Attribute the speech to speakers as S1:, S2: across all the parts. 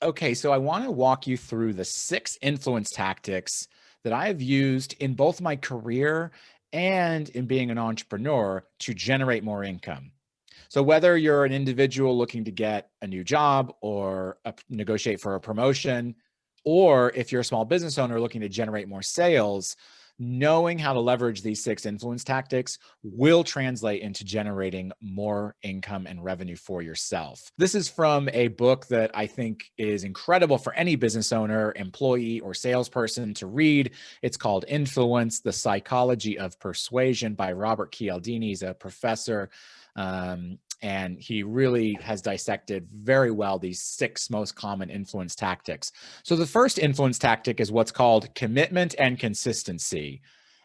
S1: Okay, so I want to walk you through the 6 influence tactics that I have used in both my career and in being an entrepreneur to generate more income. So whether you're an individual looking to get a new job or negotiate for a promotion, or if you're a small business owner looking to generate more sales, knowing how to leverage these 6 influence tactics will translate into generating more income and revenue for yourself. This is from a book that I think is incredible for any business owner, employee, or salesperson to read. It's called Influence, The Psychology of Persuasion by Robert Cialdini. He's a professor and he really has dissected very well these 6 most common influence tactics. So the first influence tactic is what's called commitment and consistency.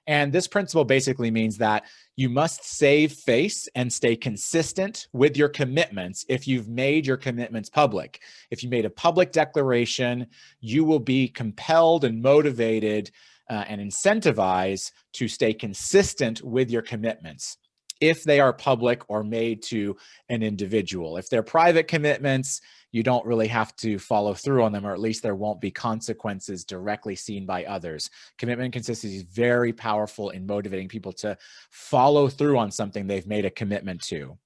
S1: And this principle basically means that you must save face and stay consistent with your commitments if you've made your commitments public. If you made a public declaration, you will be compelled and motivated and incentivized to stay consistent with your commitments if they are public or made to an individual. If they're private commitments, you don't really have to follow through on them, or at least there won't be consequences directly seen by others. Commitment and consistency is very powerful in motivating people to follow through on something they've made a commitment to.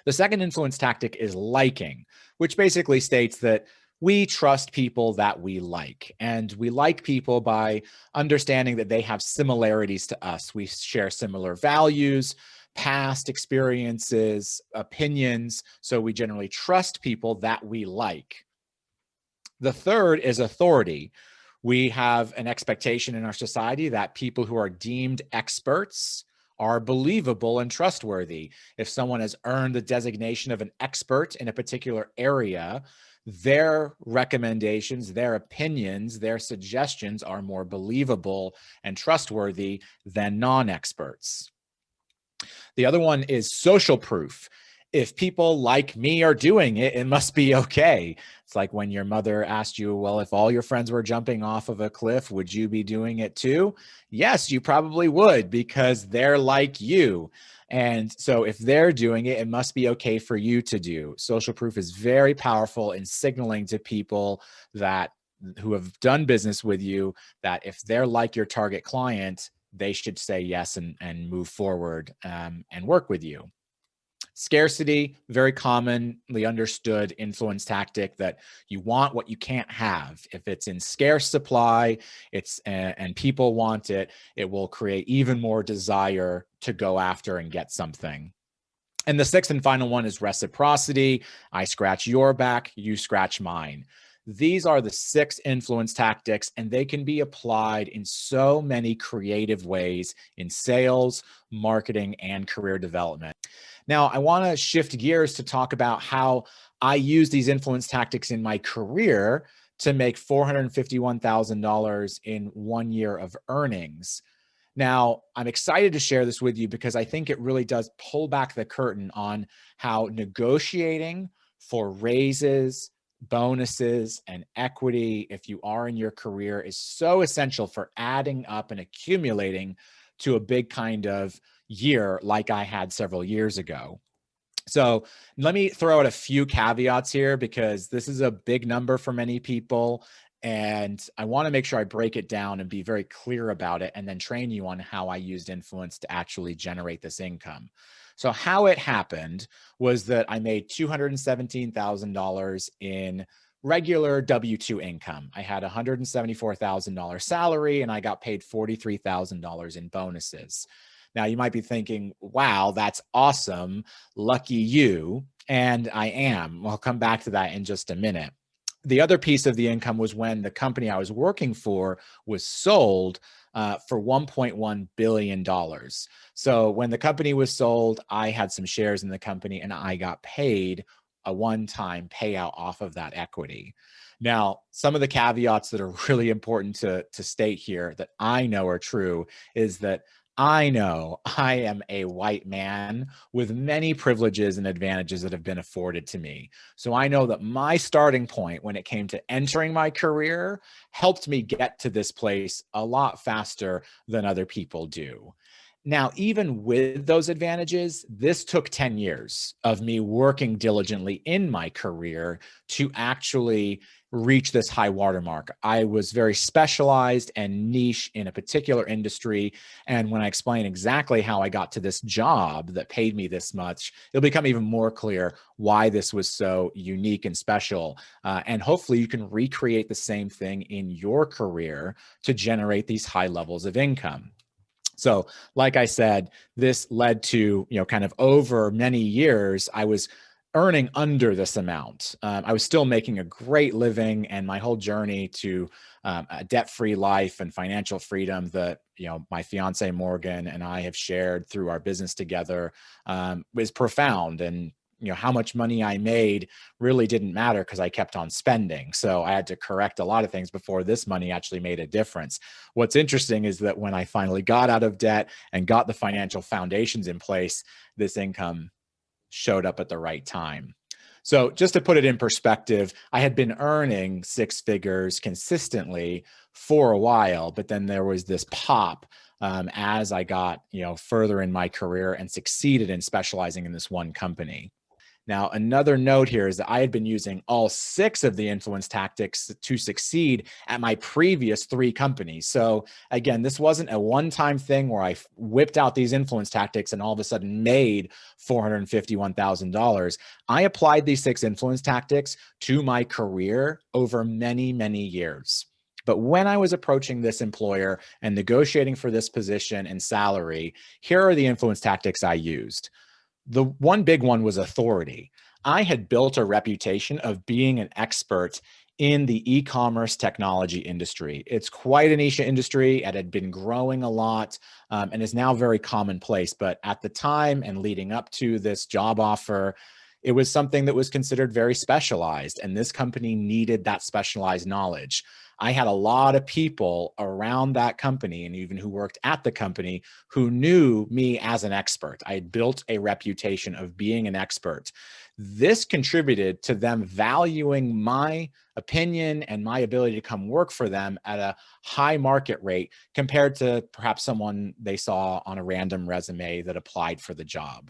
S1: The second influence tactic is liking, which basically states that we trust people that we like. And we like people by understanding that they have similarities to us. We share similar values, past experiences, opinions. So we generally trust people that we like. The third is authority. We have an expectation in our society that people who are deemed experts are believable and trustworthy. If someone has earned the designation of an expert in a particular area, their recommendations, their opinions, their suggestions are more believable and trustworthy than non-experts. The other one is social proof. If people like me are doing it, it must be okay. It's like when your mother asked you, well, if all your friends were jumping off of a cliff, would you be doing it too? Yes, you probably would, because they're like you. And so if they're doing it, it must be okay for you to do. Social proof is very powerful in signaling to people that who have done business with you that if they're like your target client, they should say yes and move forward and work with you. Scarcity, very commonly understood influence tactic that you want what you can't have. If it's in scarce supply, and people want it, it will create even more desire to go after and get something. And the 6th and final one is reciprocity. I scratch your back, you scratch mine. These are the 6 influence tactics, and they can be applied in so many creative ways in sales, marketing, and career development. Now, I want to shift gears to talk about how I use these influence tactics in my career to make $451,000 in 1 year of earnings. Now, I'm excited to share this with you because I think it really does pull back the curtain on how negotiating for raises, bonuses, and equity, if you are in your career, is so essential for adding up and accumulating to a big kind of year like I had several years ago. So let me throw out a few caveats here because this is a big number for many people. And I want to make sure I break it down and be very clear about it and then train you on how I used influence to actually generate this income. So how it happened was that I made $217,000 in regular W-2 income. I had a $174,000 salary and I got paid $43,000 in bonuses. Now, you might be thinking, wow, that's awesome. Lucky you. And I am. I'll come back to that in just a minute. The other piece of the income was when the company I was working for was sold for $1.1 billion. So when the company was sold, I had some shares in the company and I got paid a one-time payout off of that equity. Now, some of the caveats that are really important to state here that I know are true is that I know I am a white man with many privileges and advantages that have been afforded to me. So I know that my starting point when it came to entering my career helped me get to this place a lot faster than other people do. Now, even with those advantages, this took 10 years of me working diligently in my career to actually reach this high watermark. I was very specialized and niche in a particular industry. And when I explain exactly how I got to this job that paid me this much, it'll become even more clear why this was so unique and special. And hopefully you can recreate the same thing in your career to generate these high levels of income. So, like I said, this led to, kind of over many years, I was earning under this amount. I was still making a great living, and my whole journey to a debt-free life and financial freedom that, my fiance Morgan and I have shared through our business together was profound. And how much money I made really didn't matter because I kept on spending. So I had to correct a lot of things before this money actually made a difference. What's interesting is that when I finally got out of debt and got the financial foundations in place, this income showed up at the right time. So just to put it in perspective, I had been earning six figures consistently for a while, but then there was this pop as I got, further in my career and succeeded in specializing in this one company. Now, another note here is that I had been using all six of the influence tactics to succeed at my previous three companies. So again, this wasn't a one-time thing where I whipped out these influence tactics and all of a sudden made $451,000. I applied these six influence tactics to my career over many, many years. But when I was approaching this employer and negotiating for this position and salary, here are the influence tactics I used. The one big one was authority. I had built a reputation of being an expert in the e-commerce technology industry. It's quite a niche industry. It had been growing a lot and is now very commonplace. But at the time and leading up to this job offer, it was something that was considered very specialized, and this company needed that specialized knowledge. I had a lot of people around that company and even who worked at the company who knew me as an expert. I had built a reputation of being an expert. This contributed to them valuing my opinion and my ability to come work for them at a high market rate compared to perhaps someone they saw on a random resume that applied for the job.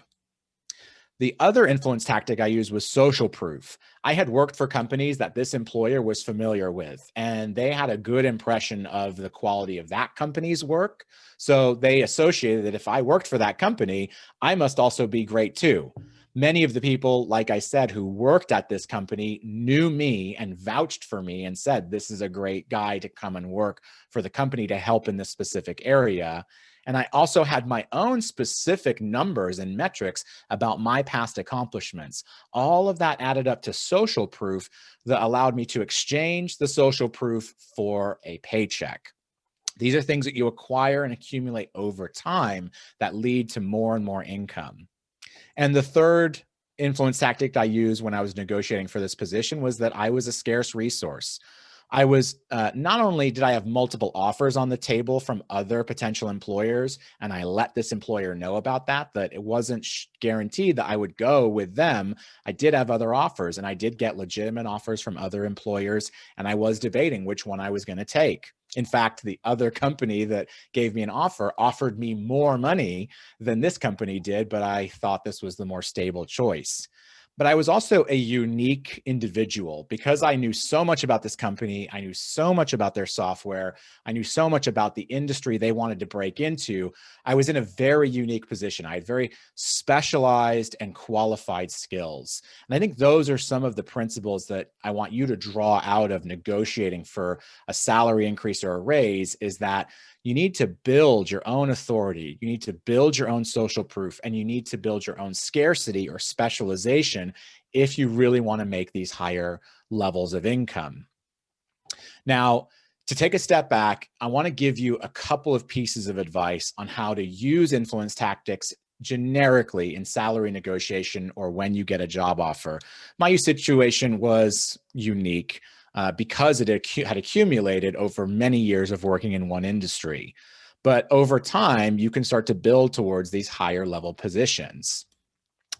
S1: The other influence tactic I used was social proof. I had worked for companies that this employer was familiar with, and they had a good impression of the quality of that company's work. So they associated that if I worked for that company, I must also be great too. Many of the people, like I said, who worked at this company knew me and vouched for me and said, this is a great guy to come and work for the company to help in this specific area. And I also had my own specific numbers and metrics about my past accomplishments. All of that added up to social proof that allowed me to exchange the social proof for a paycheck. These are things that you acquire and accumulate over time that lead to more and more income. And the third influence tactic I used when I was negotiating for this position was that I was a scarce resource. I was not only did I have multiple offers on the table from other potential employers, and I let this employer know about that it wasn't guaranteed that I would go with them. I did have other offers, and I did get legitimate offers from other employers, and I was debating which one I was going to take. In fact, the other company that gave me an offer offered me more money than this company did, but I thought this was the more stable choice. But I was also a unique individual because I knew so much about this company. I knew so much about their software. I knew so much about the industry they wanted to break into. I was in a very unique position. I had very specialized and qualified skills. And I think those are some of the principles that I want you to draw out of negotiating for a salary increase or a raise, is that you need to build your own authority. You need to build your own social proof, and you need to build your own scarcity or specialization if you really want to make these higher levels of income. Now, to take a step back, I want to give you a couple of pieces of advice on how to use influence tactics generically in salary negotiation or when you get a job offer. My situation was unique because it had accumulated over many years of working in one industry. But over time, you can start to build towards these higher level positions.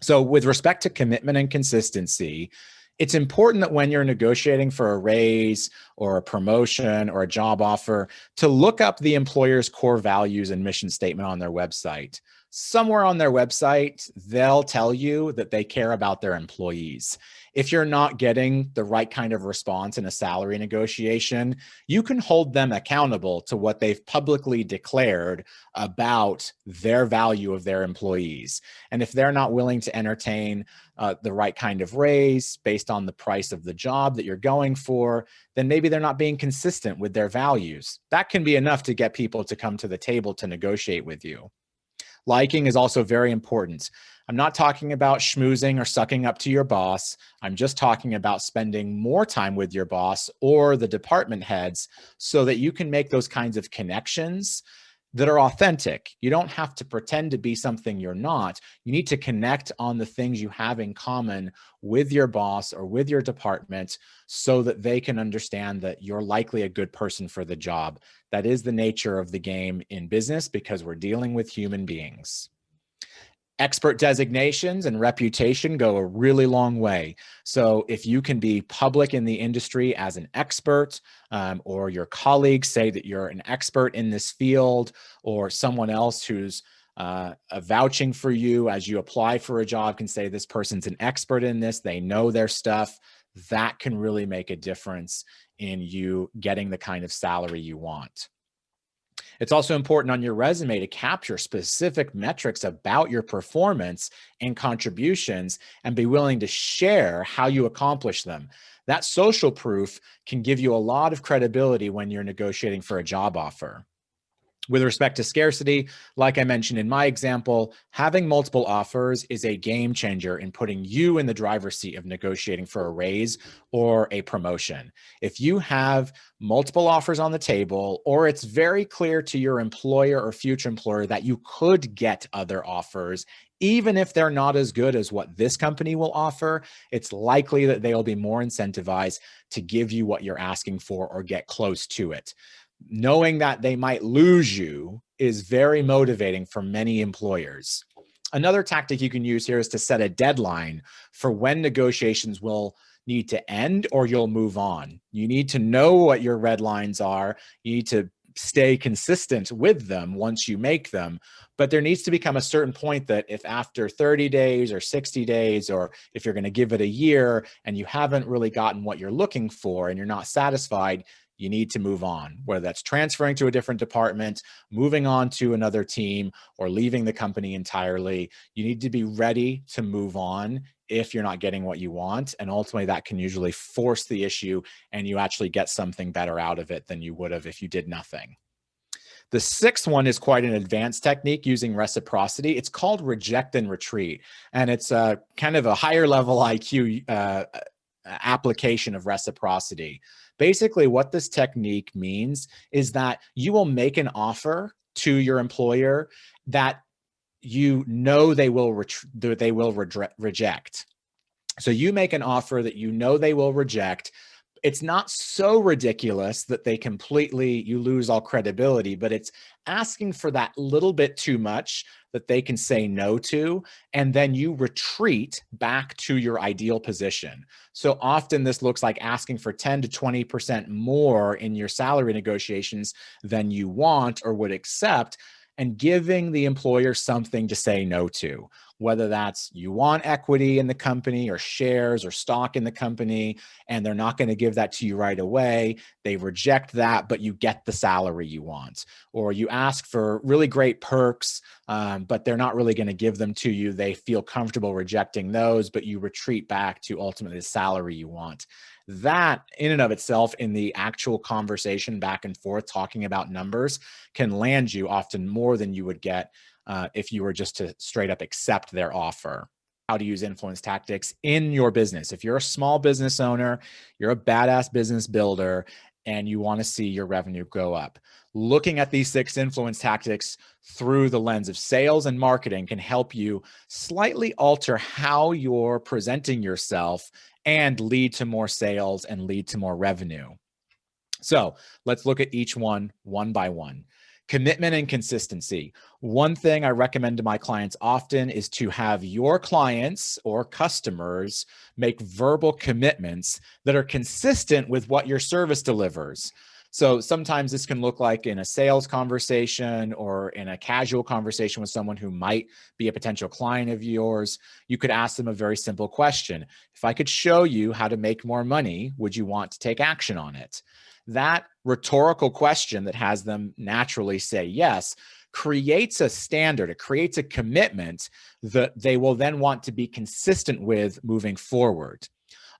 S1: So with respect to commitment and consistency, It's important that when you're negotiating for a raise or a promotion or a job offer, to look up the employer's core values and mission statement on their website. Somewhere on their website, they'll tell you that they care about their employees. If you're not getting the right kind of response in a salary negotiation, you can hold them accountable to what they've publicly declared about their value of their employees. And if they're not willing to entertain the right kind of raise based on the price of the job that you're going for, then maybe they're not being consistent with their values. That can be enough to get people to come to the table to negotiate with you. Liking is also very important. I'm not talking about schmoozing or sucking up to your boss. I'm just talking about spending more time with your boss or the department heads so that you can make those kinds of connections that are authentic. You don't have to pretend to be something you're not. You need to connect on the things you have in common with your boss or with your department so that they can understand that you're likely a good person for the job. That is the nature of the game in business because we're dealing with human beings. Expert designations and reputation go a really long way. So if you can be public in the industry as an expert, or your colleagues say that you're an expert in this field, or someone else who's vouching for you as you apply for a job can say this person's an expert in this, they know their stuff, that can really make a difference in you getting the kind of salary you want. It's also important on your resume to capture specific metrics about your performance and contributions and be willing to share how you accomplish them. That social proof can give you a lot of credibility when you're negotiating for a job offer. With respect to scarcity, like I mentioned in my example, having multiple offers is a game changer in putting you in the driver's seat of negotiating for a raise or a promotion. If you have multiple offers on the table, or it's very clear to your employer or future employer that you could get other offers, even if they're not as good as what this company will offer, it's likely that they'll be more incentivized to give you what you're asking for or get close to it. Knowing that they might lose you is very motivating for many employers. Another tactic you can use here is to set a deadline for when negotiations will need to end or you'll move on. You need to know what your red lines are. You need to stay consistent with them once you make them. But there needs to become a certain point that if after 30 days or 60 days, or if you're going to give it a year and you haven't really gotten what you're looking for and you're not satisfied, you need to move on, whether that's transferring to a different department, moving on to another team, or leaving the company entirely. You need to be ready to move on if you're not getting what you want. And ultimately, that can usually force the issue and you actually get something better out of it than you would have if you did nothing. The sixth one is quite an advanced technique using reciprocity. It's called reject and retreat. And it's a kind of a higher level IQ application of reciprocity. Basically, what this technique means is that you will make an offer to your employer that you know they will reject. So you make an offer that you know they will reject. It's not so ridiculous that you lose all credibility, but it's asking for that little bit too much that they can say no to, and then you retreat back to your ideal position. So often this looks like asking for 10 to 20% more in your salary negotiations than you want or would accept, and giving the employer something to say no to, whether that's you want equity in the company or shares or stock in the company, and they're not going to give that to you right away. They reject that, but you get the salary you want. Or you ask for really great perks, but they're not really going to give them to you. They feel comfortable rejecting those, but you retreat back to ultimately the salary you want. That in and of itself, in the actual conversation back and forth, talking about numbers, can land you often more than you would get if you were just to straight up accept their offer. How to use influence tactics in your business. If you're a small business owner, you're a badass business builder, and you want to see your revenue go up, looking at these 6 influence tactics through the lens of sales and marketing can help you slightly alter how you're presenting yourself and lead to more sales and lead to more revenue. So let's look at each one by one. Commitment and consistency. One thing I recommend to my clients often is to have your clients or customers make verbal commitments that are consistent with what your service delivers. So sometimes this can look like in a sales conversation or in a casual conversation with someone who might be a potential client of yours. You could ask them a very simple question. If I could show you how to make more money, would you want to take action on it? That rhetorical question that has them naturally say yes creates a standard, it creates a commitment that they will then want to be consistent with moving forward.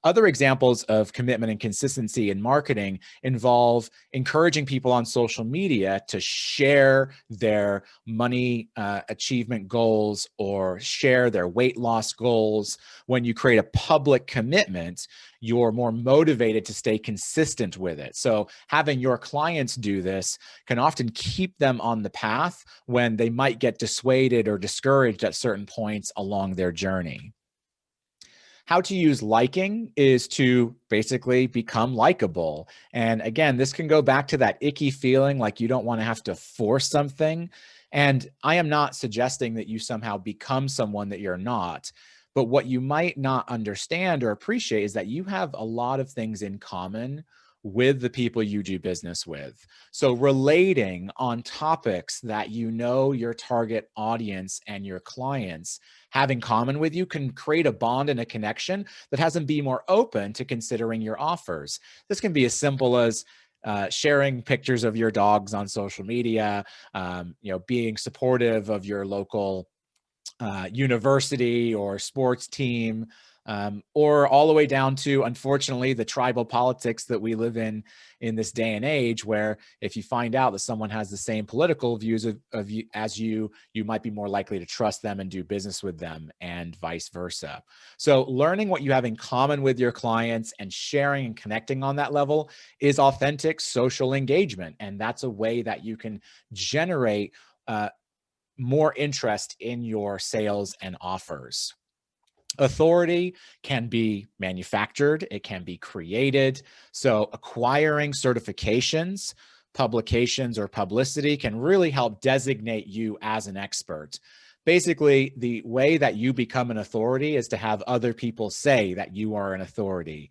S1: Other examples of commitment and consistency in marketing involve encouraging people on social media to share their money achievement goals or share their weight loss goals. When you create a public commitment, you're more motivated to stay consistent with it. So having your clients do this can often keep them on the path when they might get dissuaded or discouraged at certain points along their journey. How to use liking is to basically become likable. And again, this can go back to that icky feeling like you don't want to have to force something. And I am not suggesting that you somehow become someone that you're not. But what you might not understand or appreciate is that you have a lot of things in common with the people you do business with. So relating on topics that you know your target audience and your clients have in common with you can create a bond and a connection that has them be more open to considering your offers. This can be as simple as sharing pictures of your dogs on social media, being supportive of your local university or sports team, or all the way down to, unfortunately, the tribal politics that we live in this day and age, where if you find out that someone has the same political views of you as you might be more likely to trust them and do business with them, and vice versa. So learning what you have in common with your clients and sharing and connecting on that level is authentic social engagement. And that's a way that you can generate more interest in your sales and offers. Authority can be manufactured, it can be created. So acquiring certifications, publications, or publicity can really help designate you as an expert. Basically, the way that you become an authority is to have other people say that you are an authority.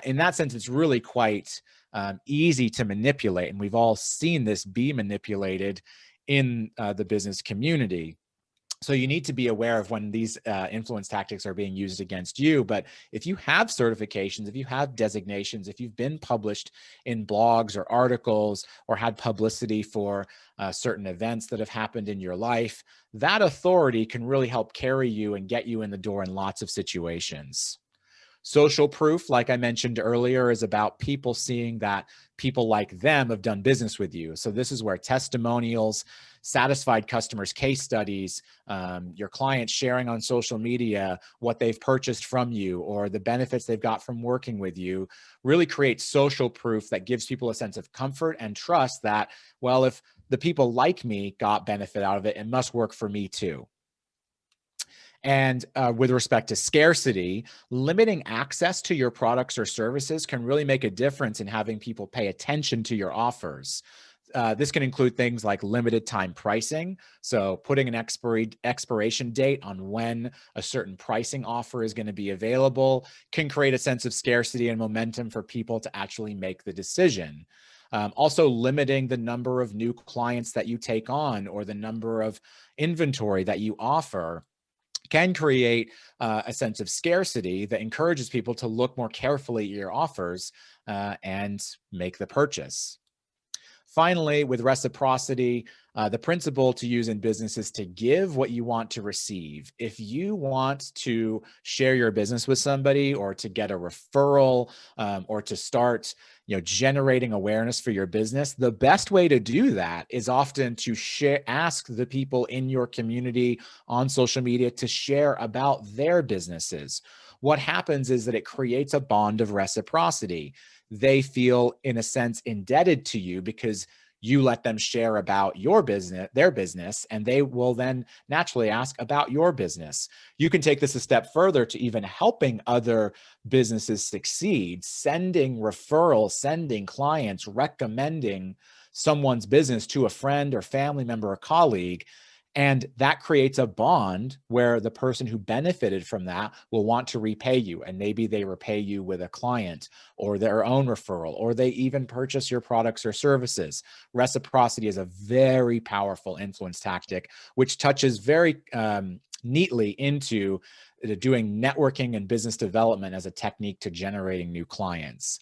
S1: In that sense, it's really quite easy to manipulate, and we've all seen this be manipulated in the business community. So you need to be aware of when these influence tactics are being used against you. But if you have certifications, if you have designations, if you've been published in blogs or articles or had publicity for certain events that have happened in your life, that authority can really help carry you and get you in the door in lots of situations. Social proof, like I mentioned earlier, is about people seeing that people like them have done business with you. So this is where testimonials, satisfied customers' case studies, your clients sharing on social media what they've purchased from you or the benefits they've got from working with you really creates social proof that gives people a sense of comfort and trust that, well, if the people like me got benefit out of it, it must work for me too. And with respect to scarcity, limiting access to your products or services can really make a difference in having people pay attention to your offers. This can include things like limited time pricing. So putting an expiration date on when a certain pricing offer is going to be available can create a sense of scarcity and momentum for people to actually make the decision. Also limiting the number of new clients that you take on or the number of inventory that you offer can create a sense of scarcity that encourages people to look more carefully at your offers and make the purchase. Finally, with reciprocity, the principle to use in business is to give what you want to receive. If you want to share your business with somebody or to get a referral or to start generating awareness for your business, the best way to do that is often to ask the people in your community on social media to share about their businesses. What happens is that it creates a bond of reciprocity. They feel, in a sense, indebted to you because you let them share about your business, their business, and they will then naturally ask about your business. You can take this a step further to even helping other businesses succeed, sending referrals, sending clients, recommending someone's business to a friend or family member or colleague. And that creates a bond where the person who benefited from that will want to repay you. And maybe they repay you with a client or their own referral, or they even purchase your products or services. Reciprocity is a very powerful influence tactic, which touches very neatly into doing networking and business development as a technique to generating new clients.